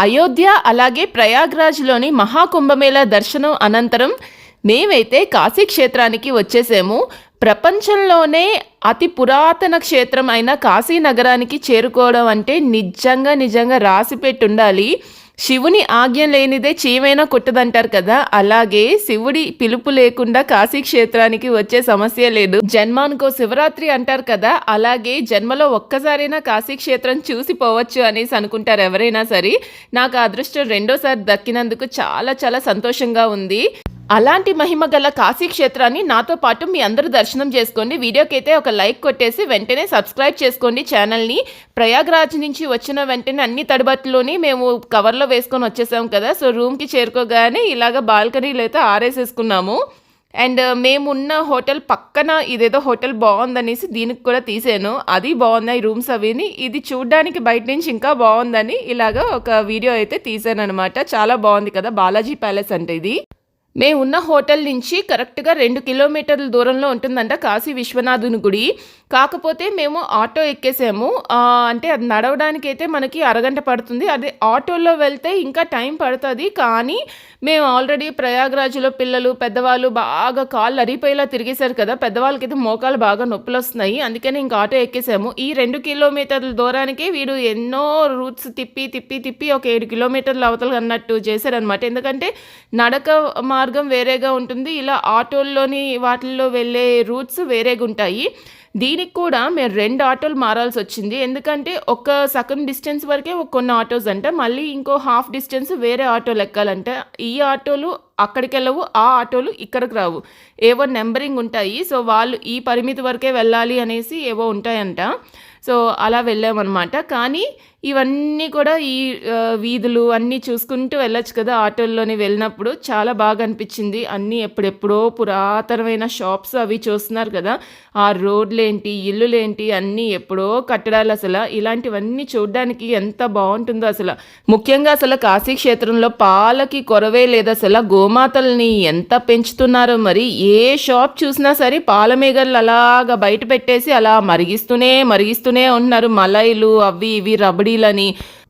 అయోధ్య అలాగే ప్రయాగ్రాజ్లోని మహాకుంభమేళా దర్శనం అనంతరం మేమైతే కాశీ క్షేత్రానికి వచ్చేసాము. ప్రపంచంలోనే అతి పురాతన క్షేత్రం అయిన కాశీ నగరానికి చేరుకోవడం అంటే నిజంగా రాసిపెట్టి ఉండాలి. శివుని ఆజ్ఞ లేనిదే చీమైనా కుట్టదంటారు కదా, అలాగే శివుడి పిలుపు లేకుండా కాశీ క్షేత్రానికి వచ్చే సమస్య లేదు. జన్మానికో శివరాత్రి అంటారు కదా, అలాగే జన్మలో ఒక్కసారైనా కాశీ క్షేత్రం చూసి పోవచ్చు అనేసి అనుకుంటారు ఎవరైనా సరే. నాకు ఆ అదృష్టం రెండోసారి దక్కినందుకు చాలా సంతోషంగా ఉంది. అలాంటి మహిమ గల కాశీ క్షేత్రాన్ని నాతో పాటు మీ అందరూ దర్శనం చేసుకోండి. వీడియోకి అయితే ఒక లైక్ కొట్టేసి వెంటనే సబ్స్క్రైబ్ చేసుకోండి ఛానల్ని. ప్రయాగ్రాజ్ నుంచి వచ్చిన వెంటనే అన్ని తడబట్టలోని మేము కవర్లో వేసుకొని వచ్చేసాం కదా. సో రూమ్కి చేరుకోగానే ఇలాగ బాల్కనీలో అయితే ఆరేసేసుకున్నాము. అండ్ మేమున్న హోటల్ పక్కన ఇదేదో హోటల్ బాగుందనేసి దీనికి కూడా తీసాను. అది బాగున్నాయి రూమ్స్ అవిని. ఇది చూడ్డానికి బయట నుంచి ఇంకా బాగుందని ఇలాగ ఒక వీడియో అయితే తీసాను అనమాట. చాలా బాగుంది కదా, బాలాజీ ప్యాలెస్ అంటే ఇది. మేము ఉన్న హోటల్ నుంచి కరెక్ట్గా 2 కిలోమీటర్ల దూరంలో ఉంటుందంట కాశీ విశ్వనాథుని గుడి. కాకపోతే మేము ఆటో ఎక్కేసాము. అంటే అది నడవడానికి అయితే మనకి అరగంట పడుతుంది. అదే ఆటోలో వెళ్తే ఇంకా టైం పడుతుంది. కానీ మేము ఆల్రెడీ ప్రయాగ్రాజ్లో పిల్లలు పెద్దవాళ్ళు బాగా కాళ్ళు అరిపోయేలా తిరిగేశారు కదా, పెద్దవాళ్ళకైతే మోకాలు బాగా నొప్పులు వస్తున్నాయి. అందుకని ఇంకా ఆటో ఎక్కేసాము. ఈ 2 కిలోమీటర్ల దూరానికి వీడు ఎన్నో రూట్స్ తిప్పి ఒక 7 కిలోమీటర్ల అవతల అన్నట్టు చేశారనమాట. ఎందుకంటే నడక మార్గం వేరేగా ఉంటుంది, ఇలా ఆటోల్లోని వాటిల్లో వెళ్ళే రూట్స్ వేరేగా ఉంటాయి. దీనికి కూడా మేము 2 ఆటోలు మారాల్సి వచ్చింది. ఎందుకంటే ఒక సగం డిస్టెన్స్ వరకే కొన్ని ఆటోస్ అంట, మళ్ళీ ఇంకో హాఫ్ డిస్టెన్స్ వేరే ఆటోలు ఎక్కాలంట. ఈ ఆటోలు అక్కడికి వెళ్ళవు, ఆ ఆటోలు ఇక్కడికి రావు, ఏవో నెంబరింగ్ ఉంటాయి. సో వాళ్ళు ఈ పరిమితి వరకే వెళ్ళాలి అనేసి ఏవో ఉంటాయంట. సో అలా వెళ్ళామన్నమాట. కానీ ఇవన్నీ కూడా ఈ వీధులు అన్నీ చూసుకుంటూ వెళ్ళొచ్చు కదా ఆటోల్లోని వెళ్ళినప్పుడు. చాలా బాగా అనిపించింది. అన్నీ ఎప్పుడెప్పుడో పురాతనమైన షాప్స్ అవి చూస్తున్నారు కదా, ఆ రోడ్లేంటి ఇల్లులేంటి అన్నీ ఎప్పుడో కట్టడాలు. అసలు ఇలాంటివన్నీ చూడడానికి ఎంత బాగుంటుందో అసలు. ముఖ్యంగా అసలు కాశీ క్షేత్రంలో పాలకి కొరవే లేదు. అసలు గోమాతల్ని ఎంత పెంచుతున్నారో మరి. ఏ షాప్ చూసినా సరే పాల మేగళ్ళు అలాగా బయట పెట్టేసి అలా మరిగిస్తూనే ఉంటున్నారు. మలైలు అవి ఇవి రబడీలని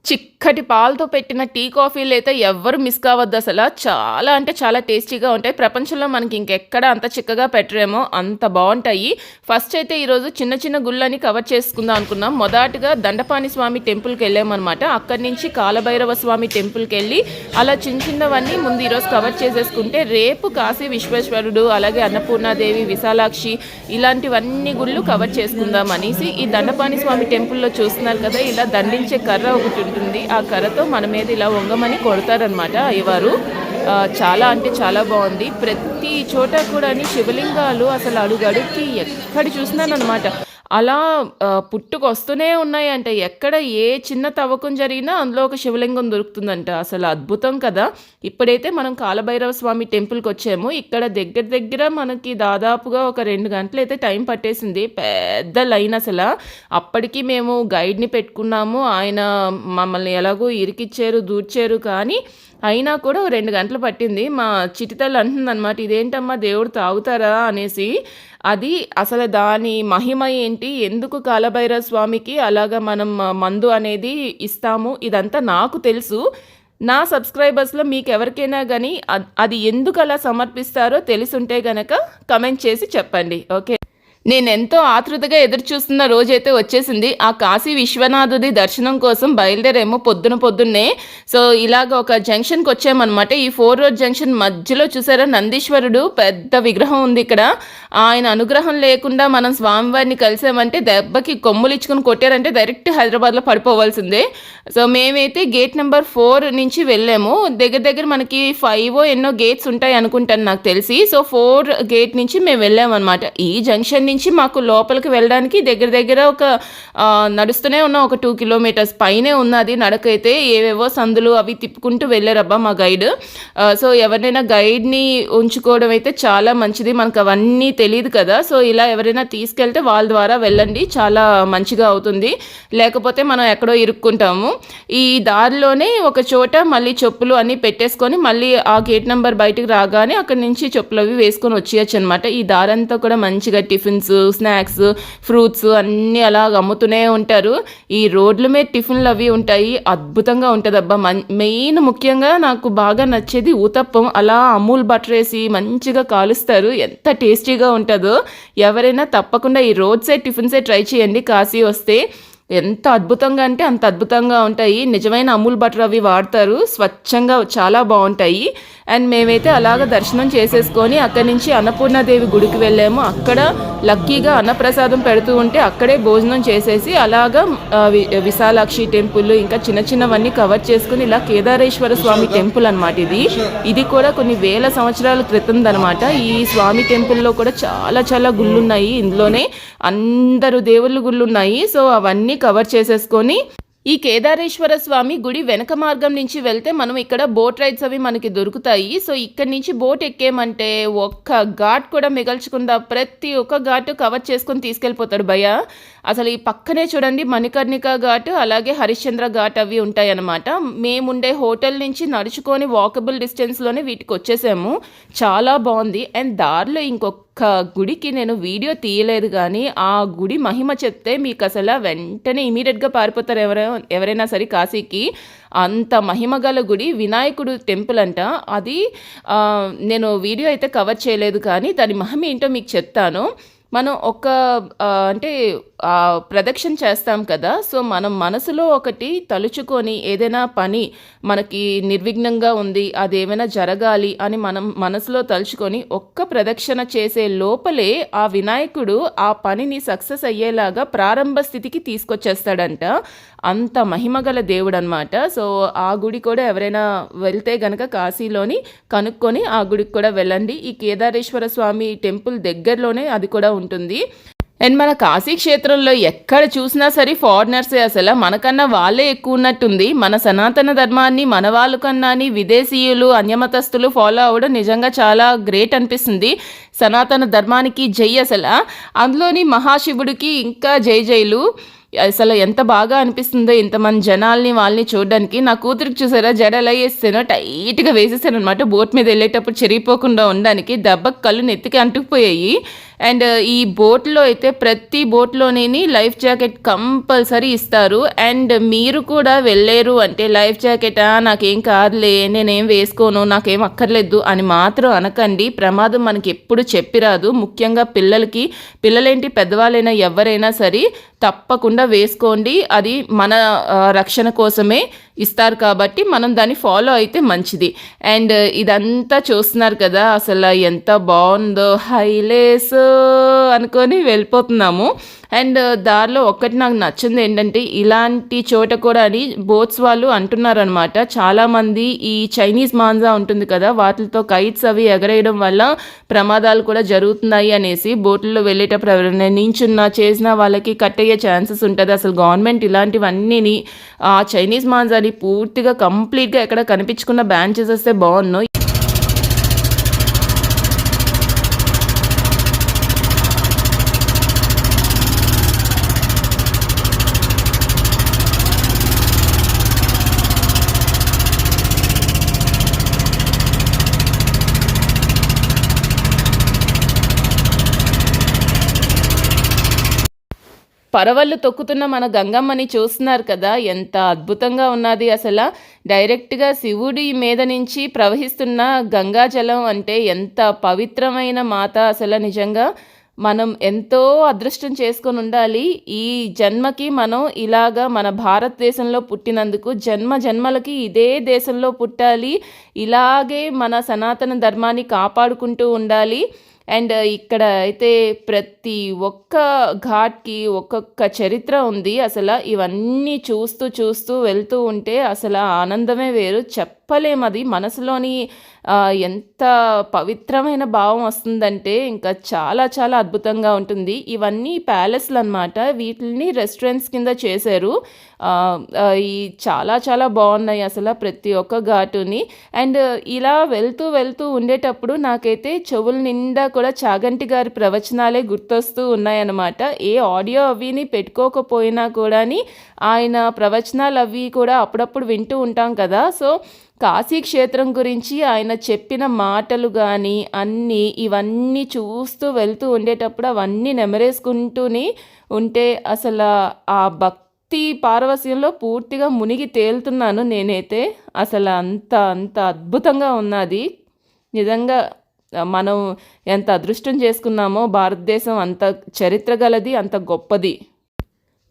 చిక్కటి పాలతో పెట్టిన టీ కాఫీలు అయితే ఎవ్వరు మిస్ కావద్దు. అసలు చాలా అంటే చాలా టేస్టీగా ఉంటాయి. ప్రపంచంలో మనకి ఇంకెక్కడ అంత చిక్కగా పెట్టరేమో, అంత బాగుంటాయి. ఫస్ట్ అయితే ఈరోజు చిన్న గుళ్ళని కవర్ చేసుకుందాం అనుకున్నాం. మొదటగా దండపాణి స్వామి టెంపుల్కి వెళ్ళామన్నమాట. అక్కడి నుంచి కాలభైరవ స్వామి టెంపుల్కి వెళ్ళి అలా చిన్నవన్నీ ముందు ఈరోజు కవర్ చేసేసుకుంటే రేపు కాశీ విశ్వేశ్వరుడు అలాగే అన్నపూర్ణాదేవి విశాలాక్షి ఇలాంటివన్నీ గుళ్ళు కవర్ చేసుకుందాం అనేసి. ఈ దండపాణి స్వామి టెంపుల్లో చూస్తున్నారు కదా, ఇలా దండించే కర్ర ఒకటి ఉంటుంది. ఆ కర్రతో మన మీద ఇలా వంగమని కొడతారనమాట అయ్యవారు. చాలా అంటే చాలా బాగుంది. ప్రతి చోట కూడా శివలింగాలు అసలు అడుగడుక్కి ఎక్కడ చూసినానమాట. అలా పుట్టుకొస్తూనే ఉన్నాయంట. ఎక్కడ ఏ చిన్న తవ్వకం జరిగినా అందులో ఒక శివలింగం దొరుకుతుందంట. అసలు అద్భుతం కదా. ఇప్పుడైతే మనం కాలభైరవ స్వామి టెంపుల్కి వచ్చాము. ఇక్కడ దగ్గర మనకి దాదాపుగా ఒక 2 గంటలు అయితే టైం పట్టేసింది. పెద్ద లైన్ అసలు. అప్పటికి మేము గైడ్ని పెట్టుకున్నాము. ఆయన మమ్మల్ని ఎలాగో ఇరికిచ్చారు, దూర్చారు. కానీ అయినా కూడా 2 గంటలు పట్టింది. మా చిటితల్లి అంటుందన్నమాట, ఇదేంటమ్మా దేవుడు తాగుతారా అనేసి. అది అసలు దాని మహిమ ఏంటి, ఎందుకు కాలభైరవ స్వామికి అలాగా మనం మందు అనేది ఇస్తాము, ఇదంతా నాకు తెలుసు. నా సబ్స్క్రైబర్స్లో మీకు ఎవరికైనా కానీ అది ఎందుకు అలా సమర్పిస్తారో తెలుసుంటే గనక కమెంట్ చేసి చెప్పండి. ఓకే, నేను ఎంతో ఆతృతగా ఎదురు చూస్తున్న రోజైతే వచ్చేసింది. ఆ కాశీ విశ్వనాథుడి దర్శనం కోసం బయలుదేరేమో పొద్దున్నే. సో ఇలాగ ఒక జంక్షన్కి వచ్చామన్నమాట. ఈ 4 రోడ్ జంక్షన్ మధ్యలో చూసారా నందీశ్వరుడు పెద్ద విగ్రహం ఉంది ఇక్కడ. ఆయన అనుగ్రహం లేకుండా మనం స్వామివారిని కలిసామంటే దెబ్బకి కొమ్ములు ఇచ్చుకొని కొట్టారంటే డైరెక్ట్ హైదరాబాద్లో పడిపోవాల్సిందే. సో మేమైతే గేట్ నెంబర్ 4 నుంచి వెళ్ళాము. దగ్గర మనకి 5 ఎన్నో గేట్స్ ఉంటాయి అనుకుంటాను నాకు తెలిసి. సో 4 గేట్ నుంచి మేము వెళ్ళామన్నమాట. ఈ జంక్షన్ నుంచి మాకు లోపలికి వెళ్ళడానికి దగ్గర ఒక నడుస్తూనే ఉన్న ఒక 2 కిలోమీటర్స్ పైనే ఉన్నది నడకైతే. ఏవేవో సందులు అవి తిప్పుకుంటూ వెళ్ళారబ్బా మా గైడ్. సో ఎవరైనా గైడ్ని ఉంచుకోవడం అయితే చాలా మంచిది, మనకు అవన్నీ తెలియదు కదా. సో ఇలా ఎవరైనా తీసుకెళ్తే వాళ్ళ ద్వారా వెళ్ళండి, చాలా మంచిగా అవుతుంది. లేకపోతే మనం ఎక్కడో ఇరుక్కుంటాము. ఈ దారిలోనే ఒక చోట మళ్ళీ చెప్పులు అన్నీ పెట్టేసుకొని మళ్ళీ ఆ గేట్ నెంబర్ బయటకు రాగానే అక్కడి నుంచి చెప్పులు అవి వేసుకొని వచ్చేయచ్చు అనమాట. ఈ దారంతా కూడా మంచిగా టిఫిన్ టిఫిన్స్, స్నాక్స్, ఫ్రూట్స్ అన్నీ అలాగ అమ్ముతూనే ఉంటారు. ఈ రోడ్ల మీద టిఫిన్లు అవి ఉంటాయి. అద్భుతంగా ఉంటుందబ్బా. మెయిన్ ముఖ్యంగా నాకు బాగా నచ్చేది ఊతప్పం. అలా అమూల్ బటర్ వేసి మంచిగా కాలుస్తారు. ఎంత టేస్టీగా ఉంటుందో. ఎవరైనా తప్పకుండా ఈ రోడ్ సైడ్ టిఫిన్సే ట్రై చేయండి కాశీ వస్తే. ఎంత అద్భుతంగా అంటే అంత అద్భుతంగా ఉంటాయి. నిజమైన అమూల్ బటర్ అవి వాడతారు. స్వచ్ఛంగా చాలా బాగుంటాయి. అండ్ మేమైతే అలాగ దర్శనం చేసేసుకొని అక్కడి నుంచి అన్నపూర్ణాదేవి గుడికి వెళ్ళాము. అక్కడ లక్కీగా అన్నప్రసాదం పెడుతూ ఉంటే అక్కడే భోజనం చేసేసి అలాగా విశాలాక్షి టెంపుల్ ఇంకా చిన్న చిన్నవన్నీ కవర్ చేసుకుని ఇలా కేదారేశ్వర స్వామి టెంపుల్ అనమాట. ఇది కూడా కొన్ని వేల సంవత్సరాల క్రితందనమాట. ఈ స్వామి టెంపుల్లో కూడా చాలా చాలా గుళ్ళున్నాయి. ఇందులోనే అందరూ దేవుళ్ళు గుళ్ళున్నాయి. సో అవన్నీ కవర్ చేసేసుకొని ఈ కేదారేశ్వర స్వామి గుడి వెనక మార్గం నుంచి వెళ్తే మనం ఇక్కడ బోట్ రైడ్స్ అవి మనకి దొరుకుతాయి. సో ఇక్కడి నుంచి బోట్ ఎక్కేమంటే ఒక్క ఘాట్ కూడా మిగల్చకుండా ప్రతి ఒక్క ఘాటు కవర్ చేసుకొని తీసుకెళ్ళిపోతాడు భయ్య. అసలు ఈ పక్కనే చూడండి మణికర్ణిక ఘాట్ అలాగే హరిశ్చంద్ర ఘాట్ అవి ఉంటాయి అన్నమాట. మేముండే హోటల్ నుంచి నడుచుకొని వాకబుల్ డిస్టెన్స్లోనే వీటికి వచ్చేసాము. చాలా బాగుంది. అండ్ దారిలో ఇంకొక గుడికి నేను వీడియో తీయలేదు కానీ ఆ గుడి మహిమ చెప్తే మీకు అసలు వెంటనే ఇమీడియట్గా పారిపోతారు ఎవరైనా సరే కాశీకి. అంత మహిమగల గుడి వినాయకుడు టెంపుల్ అంట. అది నేను వీడియో అయితే కవర్ చేయలేదు కానీ దాని మహిమ ఏంటో మీకు చెప్తాను. మనం అంటే ప్రదక్షిణ చేస్తాం కదా. సో మనం మనసులో ఒకటి తలుచుకొని ఏదైనా పని మనకి నిర్విఘ్నంగా ఉంది, అదేమైనా జరగాలి అని మనం మనసులో తలుచుకొని ఒక్క ప్రదక్షిణ చేసే లోపలే ఆ వినాయకుడు ఆ పనిని సక్సెస్ అయ్యేలాగా ప్రారంభ స్థితికి తీసుకొచ్చేస్తాడంట. అంత మహిమగల దేవుడు అనమాట. సో ఆ గుడి కూడా ఎవరైనా వెళ్తే గనక కాశీలోని కనుక్కొని ఆ గుడికి కూడా వెళ్ళండి. ఈ కేదారేశ్వర స్వామి టెంపుల్ దగ్గరలోనే అది కూడా ఉంటుంది. అండ్ మన కాశీ క్షేత్రంలో ఎక్కడ చూసినా సరే ఫారినర్సే. అసలు మనకన్నా వాళ్ళే ఎక్కువ ఉన్నట్టుంది. మన సనాతన ధర్మాన్ని మన వాళ్ళ కన్నాని విదేశీయులు అన్యమతస్తులు ఫాలో అవ్వడం నిజంగా చాలా గ్రేట్ అనిపిస్తుంది. సనాతన ధర్మానికి జై. అసలు అందులోని మహాశివుడికి ఇంకా జై జైలు. అసలు ఎంత బాగా అనిపిస్తుందో ఇంతమంది జనాల్ని వాళ్ళని చూడడానికి. నా కూతురికి చూసారా జడ ఎలా వేస్తానో టైట్గా వేసేసాను అనమాట. బోట్ మీద వెళ్ళేటప్పుడు చెరిగిపోకుండా ఉండడానికి. దెబ్బకు కళ్ళు నెత్తికి అంటుకుపోయాయి. అండ్ ఈ బోట్లో అయితే ప్రతి బోట్లోనే లైఫ్ జాకెట్ కంపల్సరీ ఇస్తారు. అండ్ మీరు కూడా వెళ్ళలేరు అంటే లైఫ్ జాకెటా నాకేం కాదులే నేనేం వేసుకోను నాకేం అక్కర్లేదు అని మాత్రం అనకండి. ప్రమాదం మనకి ఎప్పుడు చెప్పిరాదు. ముఖ్యంగా పిల్లలేంటి పెద్దవాళ్ళైనా ఎవరైనా సరే తప్పకుండా వేసుకోండి. అది మన రక్షణ కోసమే ఇస్తారు కాబట్టి మనం దాన్ని ఫాలో అయితే మంచిది. అండ్ ఇదంతా చూస్తున్నారు కదా అసలు ఎంత బాగుందో. హైలేస్ అనుకొని వెళ్ళిపోతున్నాము. అండ్ దారిలో ఒక్కటి నాకు నచ్చింది ఏంటంటే ఇలాంటి చోట కూడా అని బోట్స్ వాళ్ళు అంటున్నారనమాట. చాలామంది ఈ చైనీస్ మాంజా ఉంటుంది కదా వాటితో కైట్స్ అవి ఎగరేయడం వల్ల ప్రమాదాలు కూడా జరుగుతున్నాయి అనేసి బోట్లలో వెళ్ళేటప్పుడు ఎవరైనా నించున్నా చేసినా వాళ్ళకి కట్ అయ్యే ఛాన్సెస్ ఉంటుంది. అసలు గవర్నమెంట్ ఇలాంటివన్నీ ఆ చైనీస్ మాంజాని పూర్తిగా కంప్లీట్గా ఎక్కడ కనిపించకుండా బ్యాన్ చేసేస్తే బాగున్నాయి. పరవళ్ళు తొక్కుతున్న మన గంగమ్మని చూస్తున్నారు కదా ఎంత అద్భుతంగా ఉన్నది. అసలు డైరెక్ట్గా శివుడి మీద నుంచి ప్రవహిస్తున్న గంగాజలం అంటే ఎంత పవిత్రమైన మాత. అసలు నిజంగా మనం ఎంతో అదృష్టం చేసుకొని ఉండాలి. ఈ జన్మకి మనం ఇలాగా మన భారతదేశంలో పుట్టినందుకు జన్మలకి ఇదే దేశంలో పుట్టాలి. ఇలాగే మన సనాతన ధర్మాన్ని కాపాడుకుంటూ ఉండాలి. అండ్ ఇక్కడ అయితే ప్రతి ఒక్క ఘాట్కి ఒక్కొక్క చరిత్ర ఉంది. అసలు ఇవన్నీ చూస్తూ వెళ్తూ ఉంటే అసలు ఆనందమే వేరు. చెప్పలేము. అది మనసులోని ఎంత పవిత్రమైన భావం వస్తుందంటే ఇంకా చాలా చాలా అద్భుతంగా ఉంటుంది. ఇవన్నీ ప్యాలెస్లు అనమాట. వీటిని రెస్టారెంట్స్ కింద చేశారు. ఈ చాలా చాలా బాగున్నాయి అసలు ప్రతి ఒక్క ఘాటుని. అండ్ ఇలా వెళ్తూ ఉండేటప్పుడు నాకైతే చెవుల నిండా కూడా చాగంటి గారి ప్రవచనాలే గుర్తొస్తూ ఉన్నాయన్నమాట. ఏ ఆడియో అవిని పెట్టుకోకపోయినా కూడా ఆయన ప్రవచనాలు అవి కూడా అప్పుడప్పుడు వింటూ ఉంటాం కదా. సో కాశీ క్షేత్రం గురించి ఆయన చెప్పిన మాటలు కానీ అన్నీ ఇవన్నీ చూస్తూ వెళ్తూ ఉండేటప్పుడు అవన్నీ నెమరేసుకుంటూనే ఉంటే అసలు ఆ భక్తి పారవస్యంలో పూర్తిగా మునిగి తేలుతున్నాను నేనైతే. అసలు అంత అంత అద్భుతంగా ఉన్నది నిజంగా. మనం ఎంత అదృష్టం చేసుకున్నామో, భారతదేశం అంత చరిత్ర గలది, అంత గొప్పది.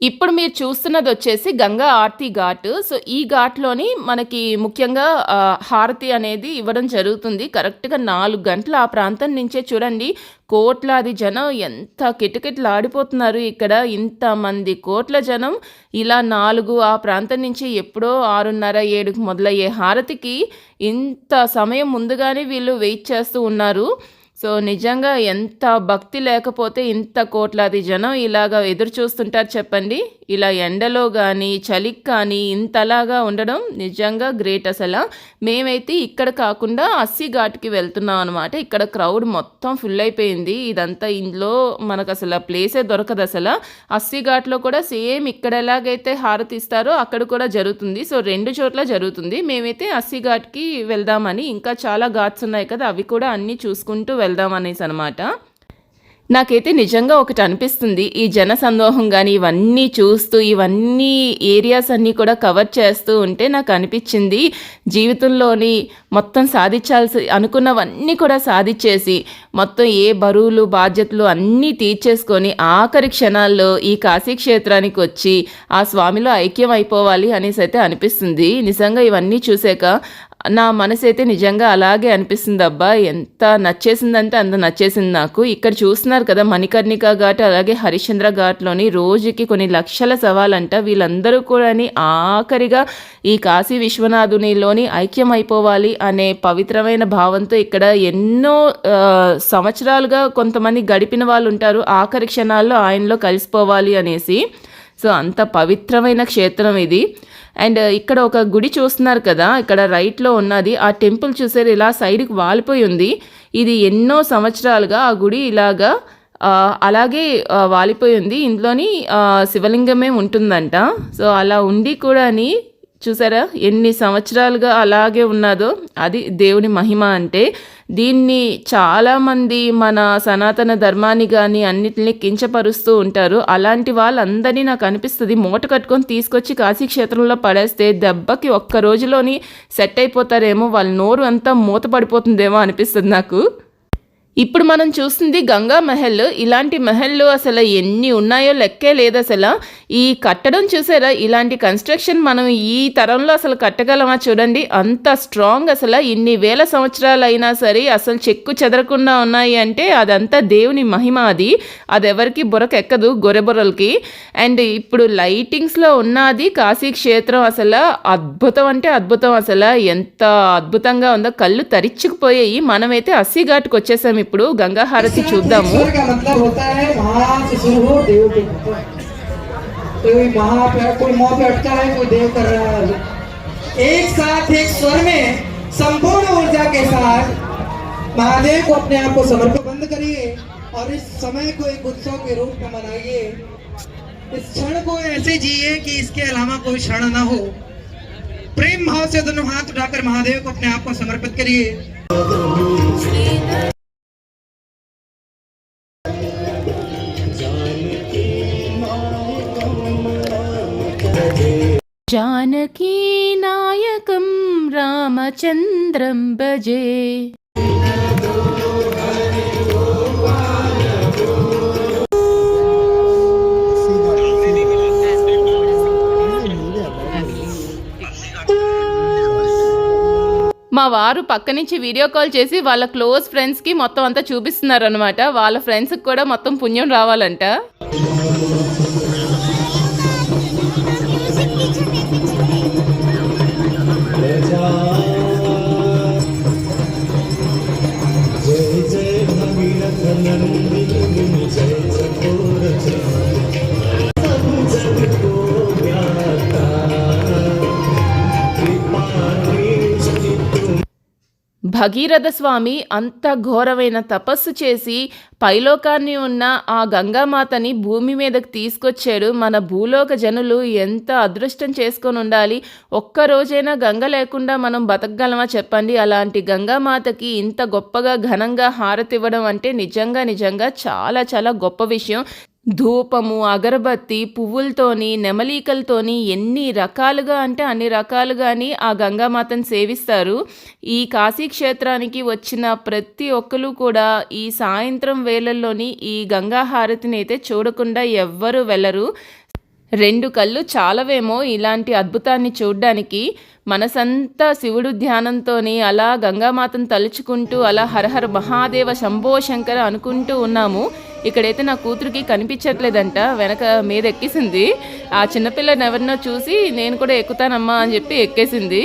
ఇప్పుడు మీరు చూస్తున్నది వచ్చేసి గంగా ఆర్తి ఘాట్. సో ఈ ఘాట్లోని మనకి ముఖ్యంగా హారతి అనేది ఇవ్వడం జరుగుతుంది. కరెక్ట్గా 4 గంటలు ఆ ప్రాంతం నుంచే చూడండి కోట్లాది జనం ఎంత కిటకిటలాడిపోతున్నారు ఇక్కడ. ఇంతమంది కోట్ల జనం ఇలా 4 ఆ ప్రాంతం నుంచి ఎప్పుడో 6:30, 7కి మొదలయ్యే హారతికి ఇంత సమయం ముందుగానే వీళ్ళు వెయిట్ చేస్తూ ఉన్నారు. సో నిజంగా ఎంత భక్తి లేకపోతే ఇంత కోట్లాది జనం ఇలాగా ఎదురు చూస్తుంటారు చెప్పండి. ఇలా ఎండలో కానీ చలికి కానీ ఇంతలాగా ఉండడం నిజంగా గ్రేట్ అసలు. మేమైతే ఇక్కడ కాకుండా అస్సీ ఘాట్కి వెళ్తున్నాం అనమాట. ఇక్కడ క్రౌడ్ మొత్తం ఫుల్ అయిపోయింది. ఇదంతా ఇందులో మనకు అసలు ప్లేసే దొరకదు అసలు. అస్సీ ఘాట్లో కూడా సేమ్ ఇక్కడ ఎలాగైతే హారతి ఇస్తారో అక్కడ కూడా జరుగుతుంది. సో 2 చోట్ల జరుగుతుంది. మేమైతే అస్సీ ఘాట్కి వెళ్దామని, ఇంకా చాలా ఘాట్స్ ఉన్నాయి కదా అవి కూడా అన్నీ చూసుకుంటూ వెళ్దాం అనేసి అనమాట. నాకైతే నిజంగా ఒకటి అనిపిస్తుంది, ఈ జన సందోహం కానీ ఇవన్నీ చూస్తూ ఇవన్నీ ఏరియాస్ అన్నీ కూడా కవర్ చేస్తూ ఉంటే నాకు అనిపించింది జీవితంలోని మొత్తం సాధించాల్సి అనుకున్నవన్నీ కూడా సాధించేసి మొత్తం ఏ బరువులు బాధ్యతలు అన్నీ తీర్చేసుకొని ఆఖరి క్షణాల్లో ఈ కాశీ క్షేత్రానికి వచ్చి ఆ స్వామిలో ఐక్యం అయిపోవాలి అనేసి అయితే అనిపిస్తుంది. నిజంగా ఇవన్నీ చూసాక నా మనసు అయితే నిజంగా అలాగే అనిపిస్తుంది. అబ్బా ఎంత నచ్చేసిందంటే అంత నచ్చేసింది నాకు. ఇక్కడ చూస్తున్నారు కదా మణికర్ణిక ఘాట్ అలాగే హరిశ్చంద్ర ఘాట్లోని రోజుకి కొన్ని లక్షల సవాలంట. వీళ్ళందరూ కూడా ఆఖరిగా ఈ కాశీ విశ్వనాథునిలోని ఐక్యం అయిపోవాలి అనే పవిత్రమైన భావంతో ఇక్కడ ఎన్నో సంవత్సరాలుగా కొంతమంది గడిపిన వాళ్ళు ఉంటారు. ఆఖరి క్షణాల్లో ఆయనలో కలిసిపోవాలి అనేసి. సో అంత పవిత్రమైన క్షేత్రం ఇది. అండ్ ఇక్కడ ఒక గుడి చూస్తున్నారు కదా, ఇక్కడ రైట్లో ఉన్నది ఆ టెంపుల్ చూసారు ఇలా సైడ్కి వాలిపోయి ఉంది. ఇది ఎన్నో సంవత్సరాలుగా ఆ గుడి ఇలాగా అలాగే వాలిపోయి ఉంది. ఇందులోని శివలింగమే ఉంటుందంట. సో అలా ఉండి కూడా చూసారా ఎన్ని సంవత్సరాలుగా అలాగే ఉన్నదో, అది దేవుని మహిమ అంటే. దీన్ని చాలామంది మన సనాతన ధర్మాన్ని కానీ అన్నిటిని కించపరుస్తూ ఉంటారు. అలాంటి వాళ్ళందరినీ నాకు అనిపిస్తుంది మూట కట్టుకొని తీసుకొచ్చి కాశీ క్షేత్రంలో పడేస్తే దెబ్బకి ఒక్క రోజులోని సెట్ అయిపోతారేమో, వాళ్ళ నోరు అంతా మూత పడిపోతుందేమో అనిపిస్తుంది నాకు. ఇప్పుడు మనం చూస్తుంది గంగా మహల్. ఇలాంటి మహల్లు అసలు ఎన్ని ఉన్నాయో లెక్కే లేదు అసలు. ఈ కట్టడం చూసారా, ఇలాంటి కన్స్ట్రక్షన్ మనం ఈ తరంలో అసలు కట్టగలమా చూడండి. అంత స్ట్రాంగ్ అసలు. ఇన్ని వేల సంవత్సరాలు అయినా సరే అసలు చెక్కు చెదరకుండా ఉన్నాయి అంటే అదంతా దేవుని మహిమ. అది ఎవరికి బుర్రకెక్కదు, గొర్రెబుర్రలకి. అండ్ ఇప్పుడు లైటింగ్స్లో ఉన్నది కాశీ క్షేత్రం అసలు అద్భుతం అంటే అద్భుతం. అసలు ఎంత అద్భుతంగా ఉందో, కళ్ళు తరిచుకుపోయాయి. మనమైతే అస్సీ ఘాట్కి వచ్చేసాం. ఇప్పుడు గంగా హారతి చూద్దాము. संपूर्ण ऊर्जा के साथ महादेव को अपने आप को समर्पित बंद करिए और इस समय को एक उत्सव के रूप में मनाइए। इस क्षण को ऐसे जिए कि इसके अलावा कोई क्षण न हो। प्रेम भाव से दोनों हाथ उठाकर महादेव को अपने आप को समर्पित करिए। जानकी नायकं रामचन्द्रं भजे. మా వారు పక్క నుంచి వీడియో కాల్ చేసి వాళ్ళ క్లోజ్ ఫ్రెండ్స్కి మొత్తం అంతా చూపిస్తున్నారు అనమాట. వాళ్ళ ఫ్రెండ్స్కి కూడా మొత్తం పుణ్యం రావాలంట. భగీరథ స్వామి అంత ఘోరమైన తపస్సు చేసి పైలోకాన్ని ఉన్న ఆ గంగామాతని భూమి మీదకి తీసుకొచ్చాడు. మన భూలోక జనులు ఎంత అదృష్టం చేసుకొని ఉండాలి. ఒక్కరోజైనా గంగ లేకుండా మనం బతకగలమా చెప్పండి. అలాంటి గంగామాతకి ఇంత గొప్పగా ఘనంగా హారతి ఇవ్వడం అంటే నిజంగా చాలా చాలా గొప్ప విషయం. ధూపము, అగరబత్తి, పువ్వులతోని, నెమలీకలతోని ఎన్ని రకాలుగా అంటే అన్ని రకాలుగాని ఆ గంగామాతను సేవిస్తారు. ఈ కాశీ క్షేత్రానికి వచ్చిన ప్రతి ఒక్కరు కూడా ఈ సాయంత్రం వేళల్లోని ఈ గంగా హారతిని అయితే చూడకుండా ఎవ్వరూ వెళ్ళరు. 2 కళ్ళు చాలవేమో ఇలాంటి అద్భుతాన్ని చూడ్డానికి. మనసంతా శివుడు ధ్యానంతోని అలా గంగామాతను తలుచుకుంటూ అలా హరహర మహాదేవ శంభో శంకర అనుకుంటూ ఉన్నాము. ఇక్కడైతే నా కూతురికి కనిపించట్లేదంట, వెనక మీద ఎక్కేసింది. ఆ చిన్నపిల్లని ఎవరినో చూసి నేను కూడా ఎక్కుతానమ్మా అని చెప్పి ఎక్కేసింది.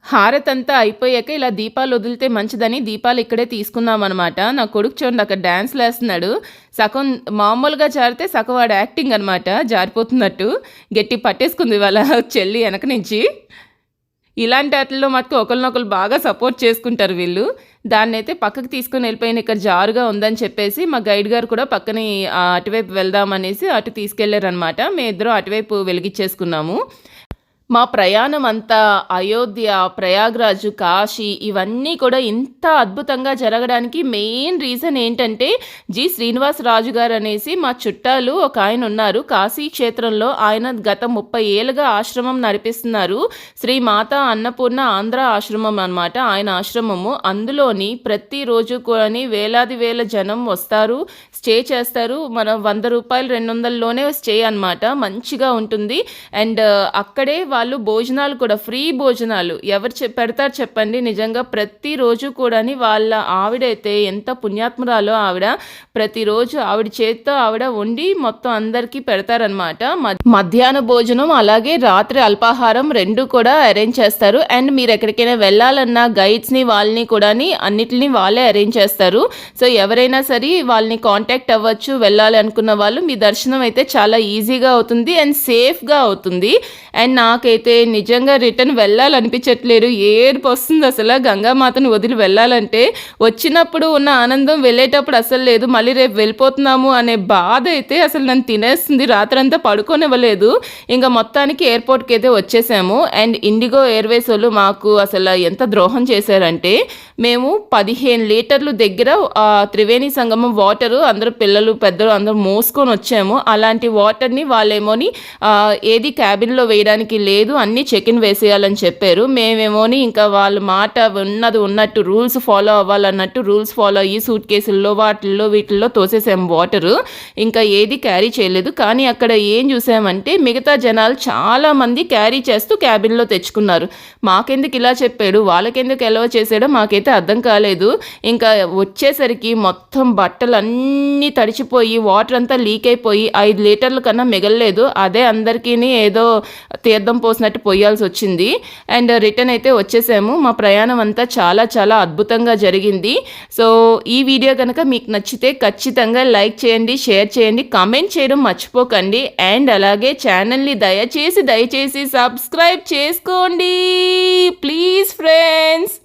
హారతంతా అయిపోయాక ఇలా దీపాలు వదిలితే మంచిదని దీపాలు ఇక్కడే తీసుకున్నాం అనమాట. నా కొడుకు చూడండి అక్కడ డ్యాన్స్లు వేస్తున్నాడు. సగం మామూలుగా జారితే సగం వాడు యాక్టింగ్ అనమాట, జారిపోతున్నట్టు. గట్టి పట్టేసుకుంది వాళ్ళ చెల్లి వెనక నుంచి. ఇలాంటి వాటిల్లో మటుకు ఒకరినొకరు బాగా సపోర్ట్ చేసుకుంటారు వీళ్ళు. దాన్ని అయితే పక్కకు తీసుకుని వెళ్ళిపోయిన ఇక్కడ జారుగా ఉందని చెప్పేసి మా గైడ్ గారు కూడా పక్కనే అటువైపు వెళ్దామనేసి అటు తీసుకెళ్లారనమాట. మేము ఇద్దరం అటువైపు వెలిగించేసుకున్నాము. మా ప్రయాణం అంతా అయోధ్య, ప్రయాగ్రాజు, కాశీ ఇవన్నీ కూడా ఇంత అద్భుతంగా జరగడానికి మెయిన్ రీజన్ ఏంటంటే జి శ్రీనివాసరాజు గారు అనేసి మా చుట్టాలు ఒక ఆయన ఉన్నారు కాశీ క్షేత్రంలో. ఆయన గత 30 ఏళ్ళుగా ఆశ్రమం నడిపిస్తున్నారు. శ్రీ మాతా అన్నపూర్ణ ఆంధ్ర ఆశ్రమం అనమాట ఆయన ఆశ్రమము. అందులోని ప్రతిరోజు కూడా వేలాది వేల జనం వస్తారు, స్టే చేస్తారు. మనం 100 రూపాయలు 200లోనే స్టే అనమాట, మంచిగా ఉంటుంది. అండ్ అక్కడే వాళ్ళు భోజనాలు కూడా ఫ్రీ భోజనాలు ఎవరు పెడతారు చెప్పండి. నిజంగా ప్రతిరోజు కూడా వాళ్ళ ఆవిడైతే ఎంత పుణ్యాత్మురాలో ఆవిడ, ప్రతిరోజు ఆవిడ చేత్తో ఆవిడ వండి మొత్తం అందరికీ పెడతారనమాట. మధ్యాహ్న భోజనం అలాగే రాత్రి అల్పాహారం 2 కూడా అరేంజ్ చేస్తారు. అండ్ మీరు ఎక్కడికైనా వెళ్ళాలన్నా గైడ్స్ని వాళ్ళని కూడా అన్నిటిని వాళ్ళే అరేంజ్ చేస్తారు. సో ఎవరైనా సరే వాళ్ళని కాంటాక్ట్ అవ్వచ్చు. వెళ్ళాలి అనుకున్న వాళ్ళు మీ దర్శనం అయితే చాలా ఈజీగా అవుతుంది అండ్ సేఫ్గా అవుతుంది. అండ్ నాకైతే నిజంగా రిటర్న్ వెళ్ళాలనిపించట్లేదు, ఏడుపు వస్తుంది అసలు. గంగామాతను వదిలి వెళ్ళాలంటే వచ్చినప్పుడు ఉన్న ఆనందం వెళ్ళేటప్పుడు అసలు లేదు. మళ్ళీ రేపు వెళ్ళిపోతున్నాము అనే బాధ అయితే అసలు నన్ను తినేస్తుంది. రాత్రంతా పడుకోనివ్వలేదు. ఇంకా మొత్తానికి ఎయిర్పోర్ట్కి అయితే వచ్చేసాము. అండ్ ఇండిగో ఎయిర్వేస్ వాళ్ళు మాకు అసలు ఎంత ద్రోహం చేశారంటే, మేము 15 లీటర్లు దగ్గర త్రివేణి సంగమం వాటరు అందరూ పిల్లలు పెద్దలు అందరూ మోసుకొని వచ్చాము. అలాంటి వాటర్ని వాళ్ళేమోని ఏది క్యాబిన్లో వేయడానికి లేదు, అన్నీ చెక్ ఇన్ వేసేయాలని చెప్పారు. మేమేమోని ఇంకా వాళ్ళ మాట ఉన్నట్టు రూల్స్ ఫాలో అవ్వాలన్నట్టు రూల్స్ ఫాలో అయ్యి సూట్ కేసుల్లో వాటిల్లో వీటిల్లో తోసేసాము వాటరు. ఇంకా ఏది క్యారీ చేయలేదు. కానీ అక్కడ ఏం చూసామంటే మిగతా జనాలు చాలామంది క్యారీ చేస్తూ క్యాబిన్లో తెచ్చుకున్నారు. మాకెందుకు ఇలా చెప్పాడు, వాళ్ళకెందుకు ఎలా చేసాడో మాకైతే అర్థం కాలేదు. ఇంకా వచ్చేసరికి మొత్తం బట్టలు అన్నీ తడిచిపోయి వాటర్ అంతా లీక్ అయిపోయి 5 లీటర్ల కన్నా మిగలలేదు. అదే అందరికీ ఏదో తీర్థం పోసినట్టు పోయాల్సి వచ్చింది. అండ్ రిటర్న్ అయితే వచ్చేసాము. మా ప్రయాణం అంతా చాలా చాలా అద్భుతంగా జరిగింది. సో ఈ వీడియో కనుక మీకు నచ్చితే ఖచ్చితంగా లైక్ చేయండి, షేర్ చేయండి, కామెంట్ చేయడం మర్చిపోకండి. అండ్ అలాగే ఛానల్ని దయచేసి సబ్స్క్రైబ్ చేసుకోండి ప్లీజ్ ఫ్రెండ్స్.